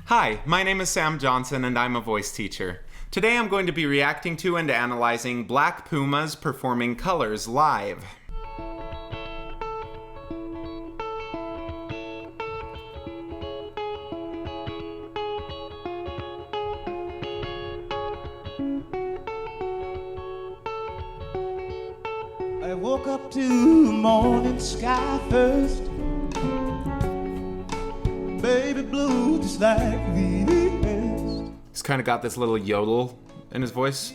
Hi, my name is Sam Johnson and I'm a voice teacher. Today I'm going to be reacting to and analyzing Black Pumas performing Colors live. I woke up to the morning sky first. Baby blue just like the best. He's kind of got this little yodel in his voice.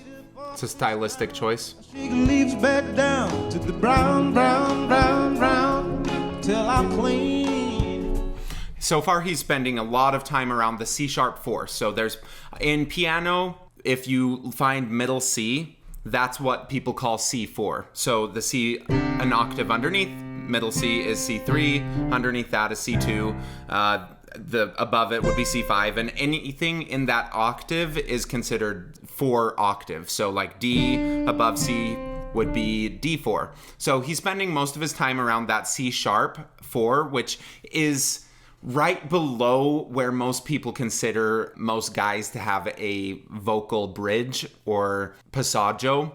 It's a stylistic choice. She leaves back down to the brown, brown, brown, brown till I'm clean. So far he's spending a lot of time around the C sharp 4. So there's, in piano, if you find middle C, that's what people call C4. So the C, an octave underneath, middle C is C3, underneath that is C2, the above it would be C5, and anything in that octave is considered 4 octaves. So like D above C would be D4. So he's spending most of his time around that C sharp 4, which is right below where most people consider most guys to have a vocal bridge or passaggio.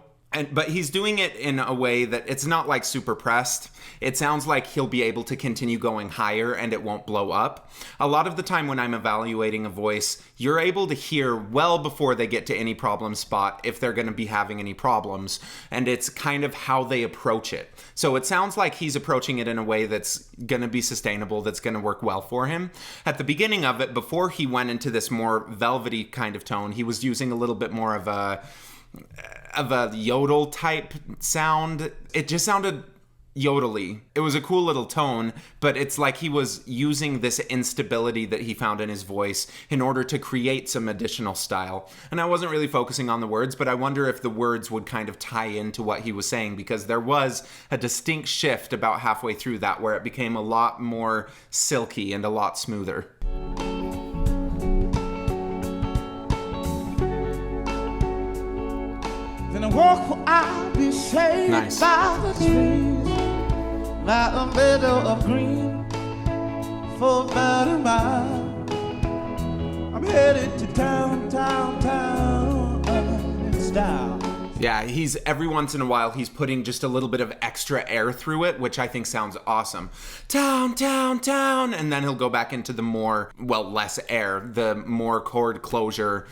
But he's doing it in a way that it's not like super pressed. It sounds like he'll be able to continue going higher and it won't blow up. A lot of the time when I'm evaluating a voice, you're able to hear well before they get to any problem spot if they're going to be having any problems. And it's kind of how they approach it. So it sounds like he's approaching it in a way that's going to be sustainable, that's going to work well for him. At the beginning of it, before he went into this more velvety kind of tone, he was using a little bit more of a yodel type sound. It just sounded yodely. It was a cool little tone, but it's like he was using this instability that he found in his voice in order to create some additional style. And I wasn't really focusing on the words, but I wonder if the words would kind of tie into what he was saying, because there was a distinct shift about halfway through that where it became a lot more silky and a lot smoother. Then I walk where I'll be shaded Nice. by the trees, by a meadow of green for about a mile. I'm headed to town, town, town in style. Yeah, he's every once in a while he's putting just a little bit of extra air through it, which I think sounds awesome. Town, town, town, and then he'll go back into the more, well, less air, the more chord closure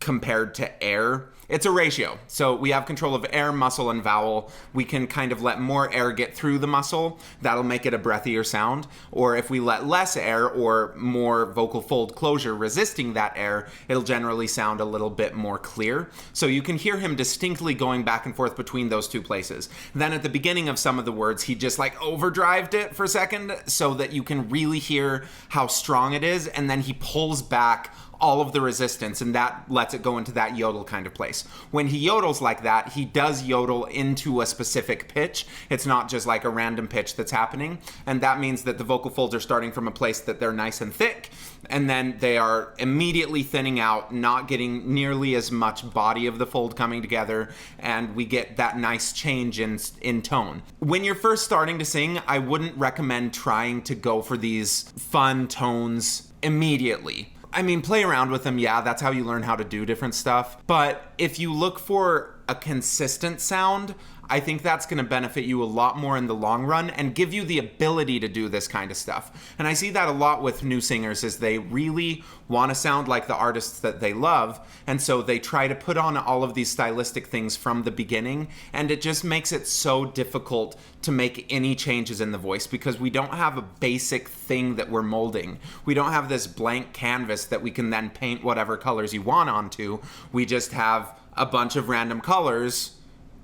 compared to air. It's a ratio. So we have control of air, muscle, and vowel. We can kind of let more air get through the muscle. That'll make it a breathier sound. Or if we let less air or more vocal fold closure resisting that air, it'll generally sound a little bit more clear. So you can hear him distinctly going back and forth between those two places. Then at the beginning of some of the words, he just like overdrived it for a second so that you can really hear how strong it is. And then he pulls back all of the resistance, and that lets it go into that yodel kind of place. When he yodels like that, he does yodel into a specific pitch. It's not just like a random pitch that's happening, and that means that the vocal folds are starting from a place that they're nice and thick, and then they are immediately thinning out, not getting nearly as much body of the fold coming together, and we get that nice change in tone. When you're first starting to sing, I wouldn't recommend trying to go for these fun tones immediately. I mean, play around with them, yeah, that's how you learn how to do different stuff. But if you look for a consistent sound, I think that's going to benefit you a lot more in the long run and give you the ability to do this kind of stuff. And I see that a lot with new singers, is they really want to sound like the artists that they love, and so they try to put on all of these stylistic things from the beginning, and it just makes it so difficult to make any changes in the voice because we don't have a basic thing that we're molding. We don't have this blank canvas that we can then paint whatever colors you want onto. We just have a bunch of random colors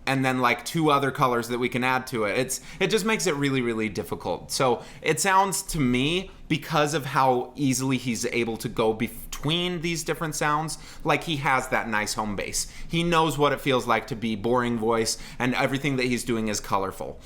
and then like 2 other colors that we can add to it. It just makes it really, really difficult. So it sounds to me, because of how easily he's able to go between these different sounds, like he has that nice home base. He knows what it feels like to be boring voice, and everything that he's doing is colorful.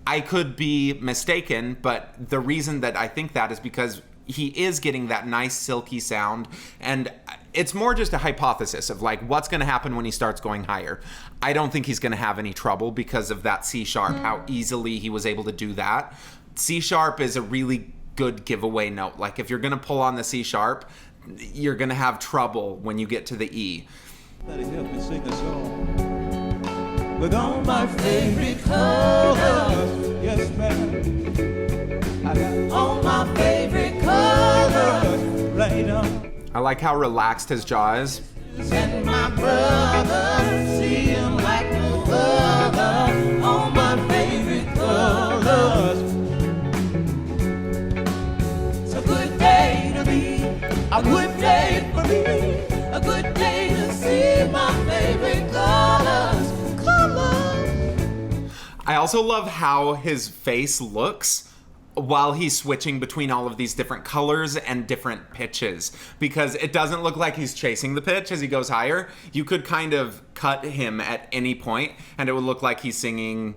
I could be mistaken, but the reason that I think that is because he is getting that nice silky sound, and it's more just a hypothesis of like what's going to happen when he starts going higher. I don't think he's going to have any trouble because of that C sharp, how easily he was able to do that. C sharp is a really good giveaway note. Like if you're going to pull on the C sharp, you're gonna have trouble when you get to the E. Somebody help me sing a song. With all my favorite colors, yes ma'am. I got all my favorite colors right on. I like how relaxed his jaw is. And my brother, see him like no other. All my favorite colors. It's a good day to be, a good day for me, a good day to see my favorite colors. I also love how his face looks while he's switching between all of these different colors and different pitches, because it doesn't look like he's chasing the pitch as he goes higher. You could kind of cut him at any point and it would look like he's singing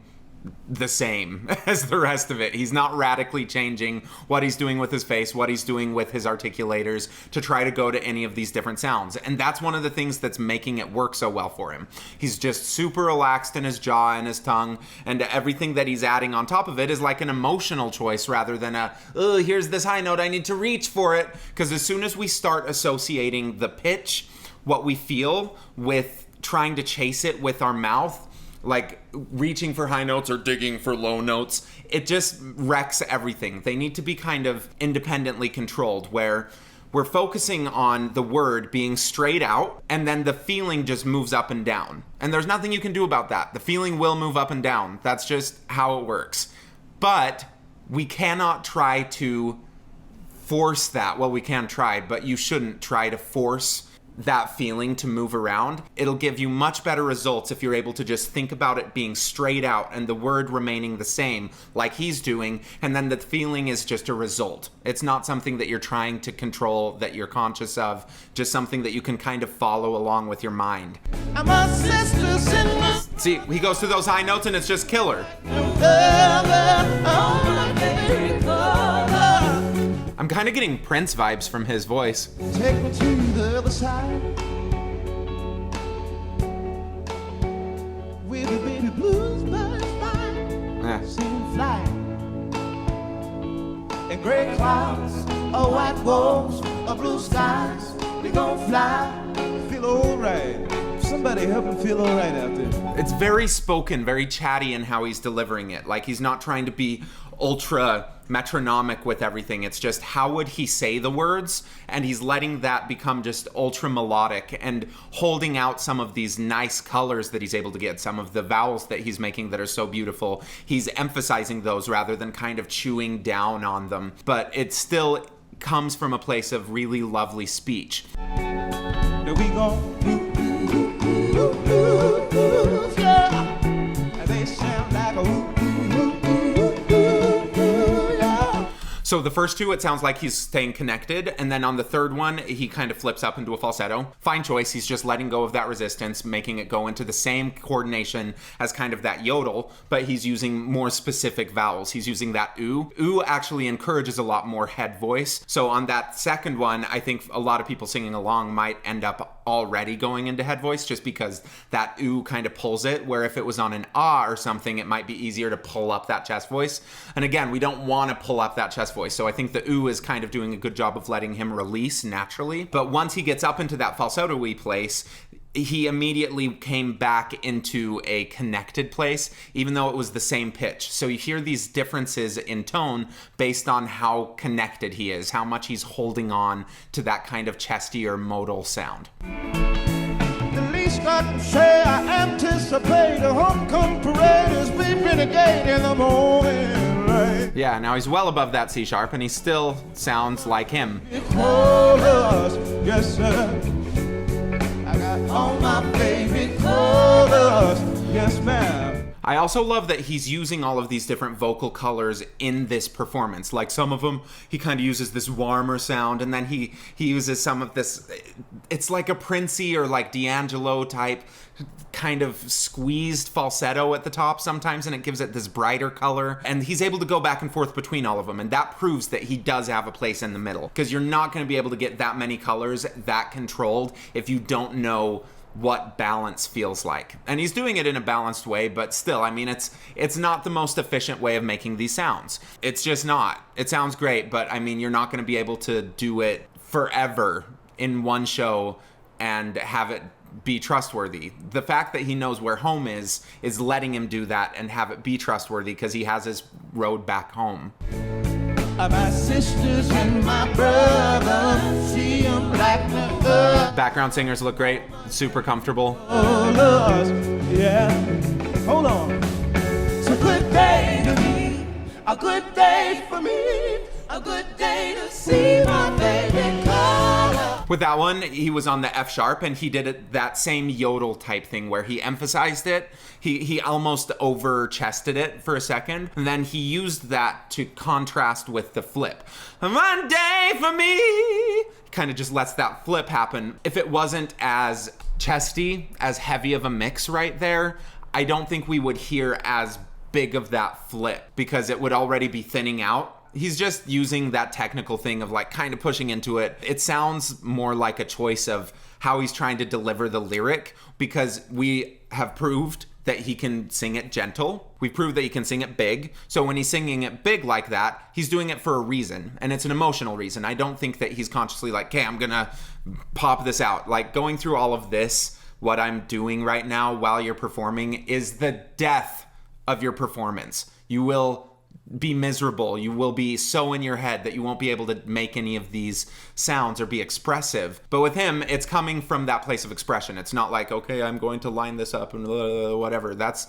the same as the rest of it. He's not radically changing what he's doing with his face, what he's doing with his articulators to try to go to any of these different sounds. And that's one of the things that's making it work so well for him. He's just super relaxed in his jaw and his tongue, and everything that he's adding on top of it is like an emotional choice rather than a, oh, here's this high note, I need to reach for it. Because as soon as we start associating the pitch, what we feel, with trying to chase it with our mouth, like reaching for high notes or digging for low notes, it just wrecks everything. They need to be kind of independently controlled, where we're focusing on the word being straight out and then the feeling just moves up and down. And there's nothing you can do about that. The feeling will move up and down. That's just how it works. But we cannot try to force that. Well, we can try, but you shouldn't try to force that feeling to move around. It'll give you much better results if you're able to just think about it being straight out and the word remaining the same like he's doing, and then the feeling is just a result. It's not something that you're trying to control, that you're conscious of, just something that you can kind of follow along with your mind. See, he goes to those high notes and it's just killer. I'm kind of getting Prince vibes from his voice. Take me to the other side, where the baby blues birds fly, sing fly, and gray clouds, or white walls, or blue skies, we gon' fly, feel alright. Somebody help him feel alright out there. It's very spoken, very chatty in how he's delivering it. Like, he's not trying to be ultra metronomic with everything. It's just how would he say the words, and he's letting that become just ultra melodic and holding out some of these nice colors that he's able to get, some of the vowels that he's making that are so beautiful. He's emphasizing those rather than kind of chewing down on them, but it still comes from a place of really lovely speech. There we go. Yeah. And they sound like a So the first two, it sounds like he's staying connected, and then on the third one, he kind of flips up into a falsetto. Fine choice, he's just letting go of that resistance, making it go into the same coordination as kind of that yodel, but he's using more specific vowels. He's using that oo. Oo actually encourages a lot more head voice. So on that second one, I think a lot of people singing along might end up already going into head voice just because that oo kind of pulls it, where if it was on an ah or something, it might be easier to pull up that chest voice. And again, we don't want to pull up that chest voice. So I think the ooh is kind of doing a good job of letting him release naturally. But once he gets up into that falsetto-y place, he immediately came back into a connected place, even though it was the same pitch. So you hear these differences in tone based on how connected he is, how much he's holding on to that kind of chesty or modal sound. The least I can say, I anticipate a homecoming parade as we renegade in the morning. Yeah, now he's well above that C sharp, and he still sounds like him. Colors, yes sir. I got all my favorite colors, yes ma'am. I also love that he's using all of these different vocal colors in this performance. Like some of them, he kind of uses this warmer sound, and then he uses some of this, it's like a Princey or like D'Angelo type kind of squeezed falsetto at the top sometimes, and it gives it this brighter color, and he's able to go back and forth between all of them, and that proves that he does have a place in the middle, because you're not going to be able to get that many colors that controlled if you don't know what balance feels like. And he's doing it in a balanced way, but still, I mean, it's not the most efficient way of making these sounds. It's just not. It sounds great, but I mean, you're not going to be able to do it forever in one show and have it be trustworthy. The fact that he knows where home is letting him do that and have it be trustworthy because he has his road back home. My sisters and my brothers, see 'em like the Background singers look great, super comfortable. oh, Lord, yeah. Hold on. It's a good day to me, a good day for me, a good day to see my baby color. With that one, he was on the F sharp and he did that same yodel type thing where he emphasized it. He almost over chested it for a second. And then he used that to contrast with the flip. One day for me. Kind of just lets that flip happen. If it wasn't as chesty, as heavy of a mix right there, I don't think we would hear as big of that flip because it would already be thinning out. He's just using that technical thing of like kind of pushing into it. It sounds more like a choice of how he's trying to deliver the lyric because we have proved that he can sing it gentle. We've proved that he can sing it big. So when he's singing it big like that, he's doing it for a reason. And it's an emotional reason. I don't think that he's consciously like, okay, I'm gonna pop this out. Like going through all of this, what I'm doing right now while you're performing is the death of your performance. You will be miserable. You will be so in your head that you won't be able to make any of these sounds or be expressive. But with him, it's coming from that place of expression. It's not like, okay, I'm going to line this up and whatever. That's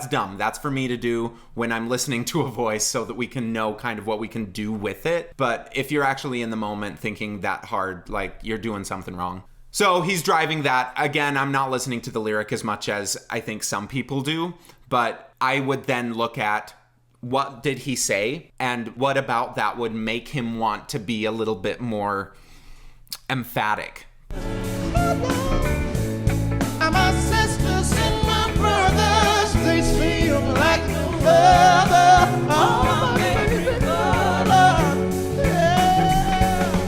dumb. That's for me to do when I'm listening to a voice so that we can know kind of what we can do with it. But if you're actually in the moment thinking that hard, like you're doing something wrong. So he's driving that. Again, I'm not listening to the lyric as much as I think some people do, but I would then look at what did he say and what about that would make him want to be a little bit more emphatic. My sisters and my brothers, they feel like no other. Oh, my baby color, yeah.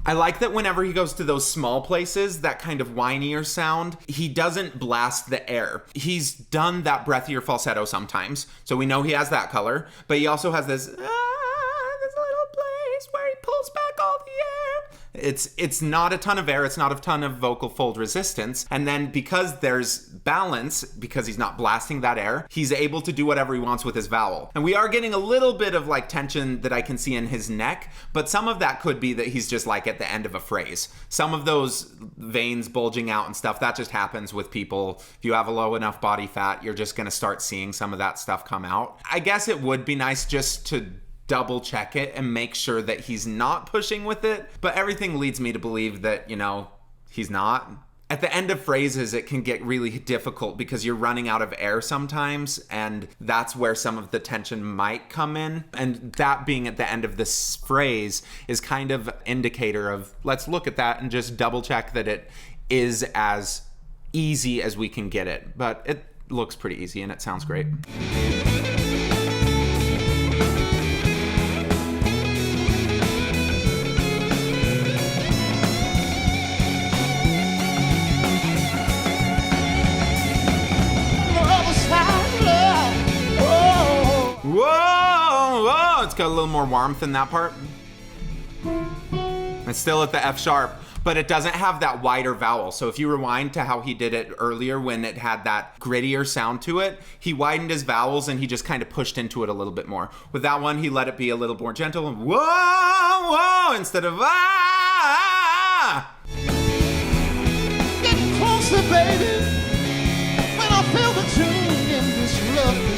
I like that whenever he goes to those small places, that kind of whinier sound, he doesn't blast the air. He's done that breathier falsetto sometimes, so we know he has that color, but he also has this little place where he pulls back all the air. It's not a ton of air, it's not a ton of vocal fold resistance, and then because there's balance, because he's not blasting that air, he's able to do whatever he wants with his vowel. And we are getting a little bit of like tension that I can see in his neck, but some of that could be that he's just like at the end of a phrase. Some of those veins bulging out and stuff, that just happens with people. If you have a low enough body fat, you're just gonna start seeing some of that stuff come out. I guess it would be nice just to double check it and make sure that he's not pushing with it, but everything leads me to believe that, he's not. At the end of phrases, it can get really difficult because you're running out of air sometimes, and that's where some of the tension might come in. And that being at the end of this phrase is kind of indicator of, let's look at that and just double check that it is as easy as we can get it. But it looks pretty easy and it sounds great. Whoa! It's got a little more warmth in that part. It's still at the F sharp, but it doesn't have that wider vowel. So if you rewind to how he did it earlier when it had that grittier sound to it, he widened his vowels and he just kind of pushed into it a little bit more. With that one, he let it be a little more gentle. Whoa, whoa, instead of ah. Get closer, baby, when I feel the tune in this love.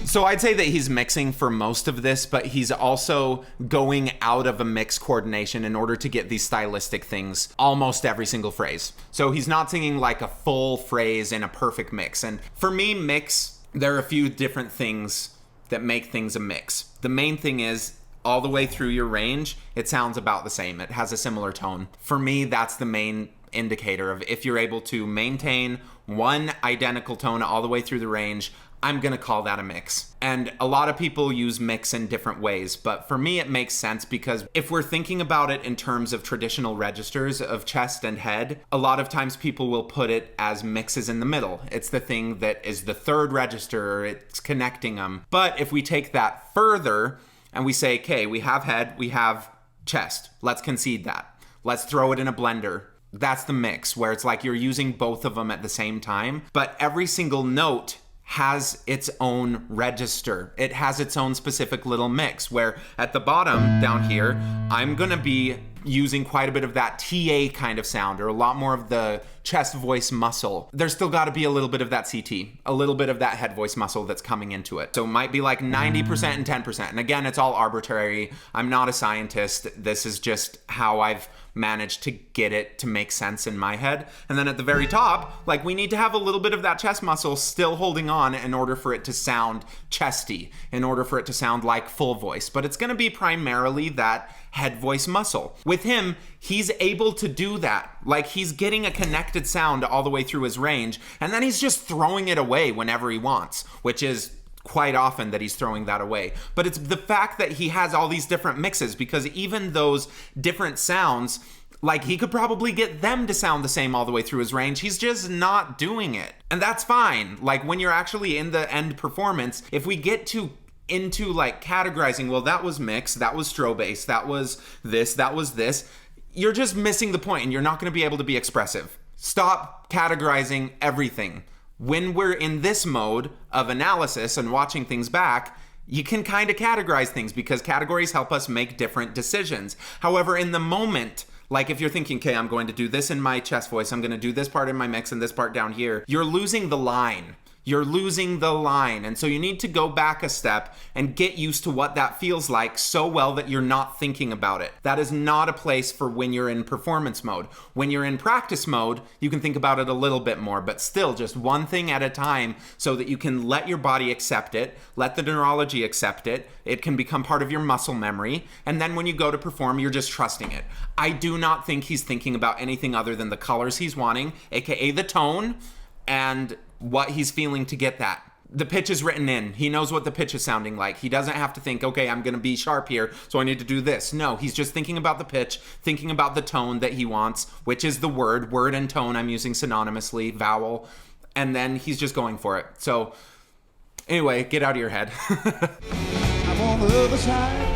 So I'd say that he's mixing for most of this, but he's also going out of a mix coordination in order to get these stylistic things almost every single phrase. So he's not singing like a full phrase in a perfect mix. And for me, mix, there are a few different things that make things a mix. The main thing is all the way through your range, it sounds about the same. It has a similar tone. For me, that's the main indicator of if you're able to maintain one identical tone all the way through the range, I'm gonna call that a mix. And a lot of people use mix in different ways, but for me it makes sense because if we're thinking about it in terms of traditional registers of chest and head, a lot of times people will put it as mixes in the middle. It's the thing that is the third register, or it's connecting them. But if we take that further, and we say, okay, we have head, we have chest. Let's concede that. Let's throw it in a blender. That's the mix, where it's like you're using both of them at the same time, but every single note has its own register. It has its own specific little mix, where at the bottom down here, I'm gonna be using quite a bit of that TA kind of sound, or a lot more of the chest voice muscle. There's still gotta be a little bit of that CT, a little bit of that head voice muscle that's coming into it. So it might be like 90% and 10%. And again, it's all arbitrary. I'm not a scientist. This is just how I've managed to get it to make sense in my head. And then at the very top, like, we need to have a little bit of that chest muscle still holding on in order for it to sound chesty, in order for it to sound like full voice. But it's gonna be primarily that head voice muscle. With him, he's able to do that. Like, he's getting a connected sound all the way through his range, and then he's just throwing it away whenever he wants, which is quite often that he's throwing that away. But it's the fact that he has all these different mixes, because even those different sounds, like, he could probably get them to sound the same all the way through his range. He's just not doing it. And that's fine. Like, when you're actually in the end performance, if we get into like categorizing, well, that was mix, that was strobe bass, that was this, you're just missing the point, and you're not going to be able to be expressive. Stop categorizing everything. When we're in this mode of analysis and watching things back, you can kind of categorize things, because categories help us make different decisions. However, in the moment, like, if you're thinking, okay, I'm going to do this in my chest voice, I'm going to do this part in my mix and this part down here, you're losing the line. You're losing the line. And so you need to go back a step and get used to what that feels like so well that you're not thinking about it. That is not a place for when you're in performance mode. When you're in practice mode, you can think about it a little bit more, but still just one thing at a time, so that you can let your body accept it, let the neurology accept it. It can become part of your muscle memory. And then when you go to perform, you're just trusting it. I do not think he's thinking about anything other than the colors he's wanting, aka the tone, and what he's feeling to get that. The pitch is written in. He knows what the pitch is sounding like. He doesn't have to think, okay, I'm gonna be sharp here, so I need to do this. No, he's just thinking about the pitch, thinking about the tone that he wants, which is the word and tone I'm using synonymously, vowel, and then he's just going for it. So anyway, get out of your head. I'm on the other side,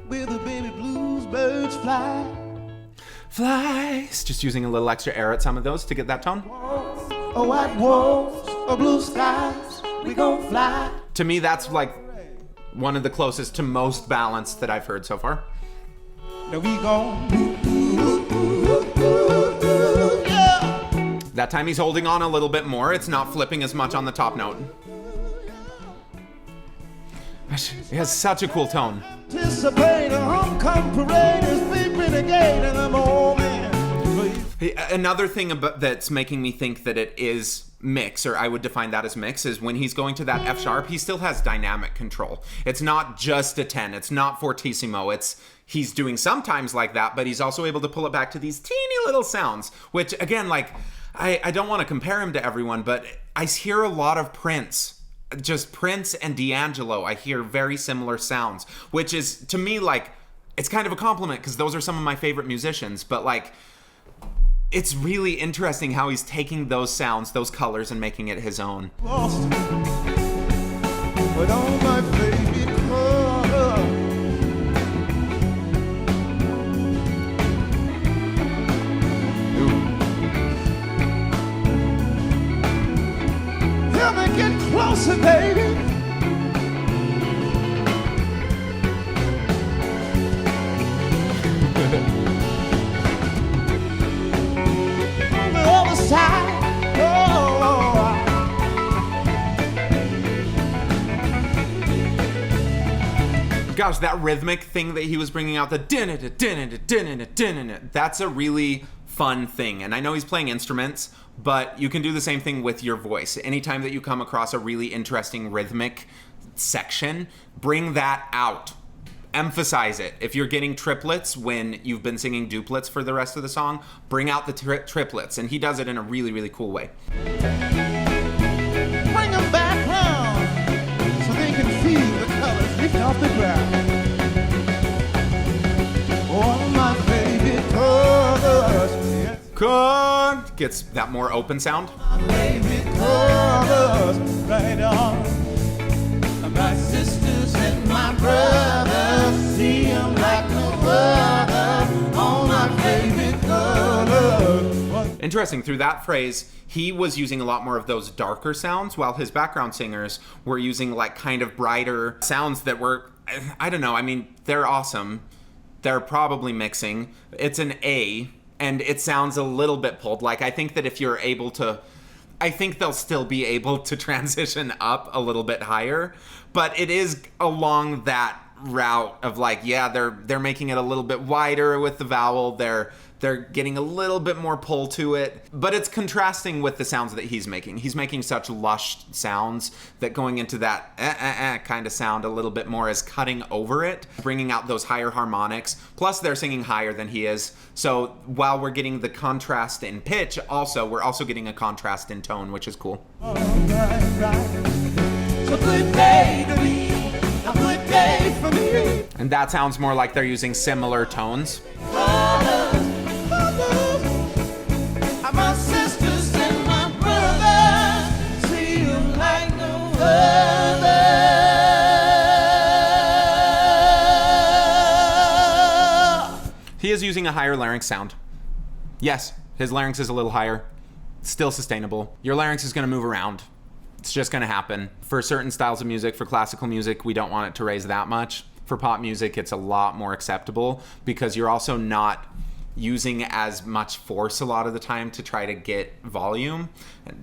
where the baby blues birds fly. Flies. Just using a little extra air at some of those to get that tone. Oh, white walls, oh, blue skies, we gon' fly. To me, that's like one of the closest to most balanced that I've heard so far. Now we gon' yeah. That time he's holding on a little bit more. It's not flipping as much on the top note. It has such a cool tone. Anticipate a homecoming parade is beeping the gate and I'm all in. Another thing that's making me think that it is mix, or I would define that as mix, is when he's going to that F sharp, he still has dynamic control. It's not just a 10, it's not fortissimo, he's doing sometimes like that, but he's also able to pull it back to these teeny little sounds, which again, like, I don't want to compare him to everyone, but I hear a lot of Prince. Just Prince and D'Angelo, I hear very similar sounds, which is, to me, like, it's kind of a compliment, because those are some of my favorite musicians, but like, it's really interesting how he's taking those sounds, those colors, and making it his own. Lost with all my baby color. Tell me, get closer, baby. On the other side, Gosh, that rhythmic thing that he was bringing out, the din-it, that's a really fun thing. And I know he's playing instruments, but you can do the same thing with your voice. Anytime that you come across a really interesting rhythmic section, bring that out. Emphasize it. If you're getting triplets when you've been singing duplets for the rest of the song, bring out the triplets. And he does it in a really, really cool way. bring them back round so they can feel the colors lift off the ground. All my baby colors, yes. Gets that more open sound. My baby colors, right on. My sisters and my brothers, see 'em like no other, all my favorite colors. Interesting, through that phrase, he was using a lot more of those darker sounds, while his background singers were using like kind of brighter sounds that were, I don't know, I mean, they're awesome. They're probably mixing. It's an A, and it sounds a little bit pulled. Like, I think that if you're able to, I think they'll still be able to transition up a little bit higher, but it is along that route of like, yeah, they're making it a little bit wider with the vowel. They're getting a little bit more pull to it, but it's contrasting with the sounds that he's making. He's making such lush sounds that going into that kind of sound a little bit more is cutting over it, bringing out those higher harmonics. Plus, they're singing higher than he is. So while we're getting the contrast in pitch, we're also getting a contrast in tone, which is cool. Right. It's a good day to me, a good day for me. And that sounds more like they're using similar tones. My sisters and my brothers, see 'em like no other. He is using a higher larynx sound. Yes, his larynx is a little higher. Still sustainable. Your larynx is going to move around. It's just going to happen. For certain styles of music, for classical music, we don't want it to raise that much. For pop music, it's a lot more acceptable because you're also not using as much force a lot of the time to try to get volume.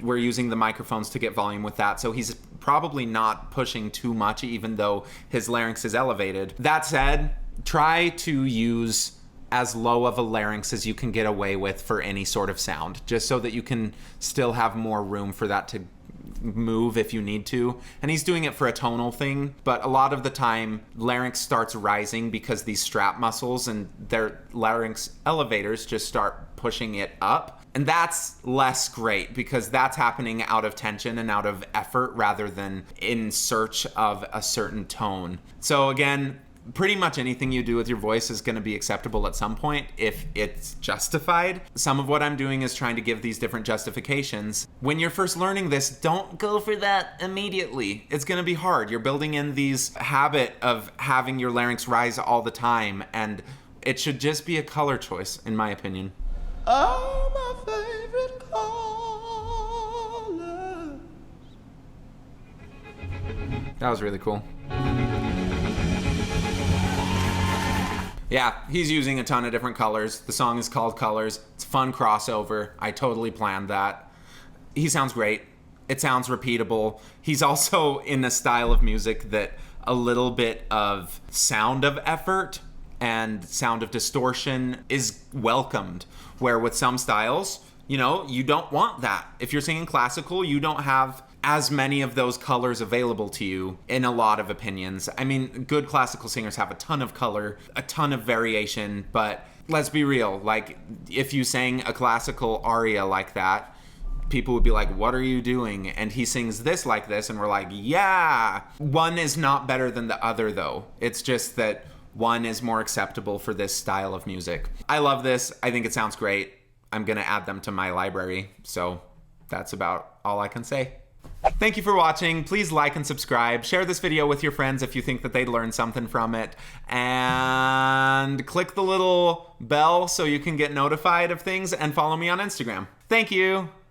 We're using the microphones to get volume with that, so he's probably not pushing too much even though his larynx is elevated. That said, try to use as low of a larynx as you can get away with for any sort of sound, just so that you can still have more room for that to move if you need to. And he's doing it for a tonal thing, but a lot of the time larynx starts rising because these strap muscles and their larynx elevators just start pushing it up, and that's less great because that's happening out of tension and out of effort rather than in search of a certain tone. So again, pretty much anything you do with your voice is going to be acceptable at some point if it's justified. Some of what I'm doing is trying to give these different justifications. When you're first learning this, don't go for that immediately. It's going to be hard. You're building in these habit of having your larynx rise all the time, and it should just be a color choice, in my opinion. Oh, my favorite colors. That was really cool. Yeah, he's using a ton of different colors. The song is called Colors. It's a fun crossover. I totally planned that. He sounds great. It sounds repeatable. He's also in a style of music that a little bit of sound of effort and sound of distortion is welcomed. Where with some styles, you don't want that. If you're singing classical, you don't have as many of those colors available to you in a lot of opinions. I mean, good classical singers have a ton of color, a ton of variation, but let's be real. Like, if you sang a classical aria like that, people would be like, what are you doing? And he sings this like this, and we're like, yeah! One is not better than the other, though. It's just that one is more acceptable for this style of music. I love this. I think it sounds great. I'm gonna add them to my library, so that's about all I can say. Thank you for watching. Please like and subscribe. Share this video with your friends if you think that they'd learn something from it. And click the little bell so you can get notified of things, and follow me on Instagram. Thank you.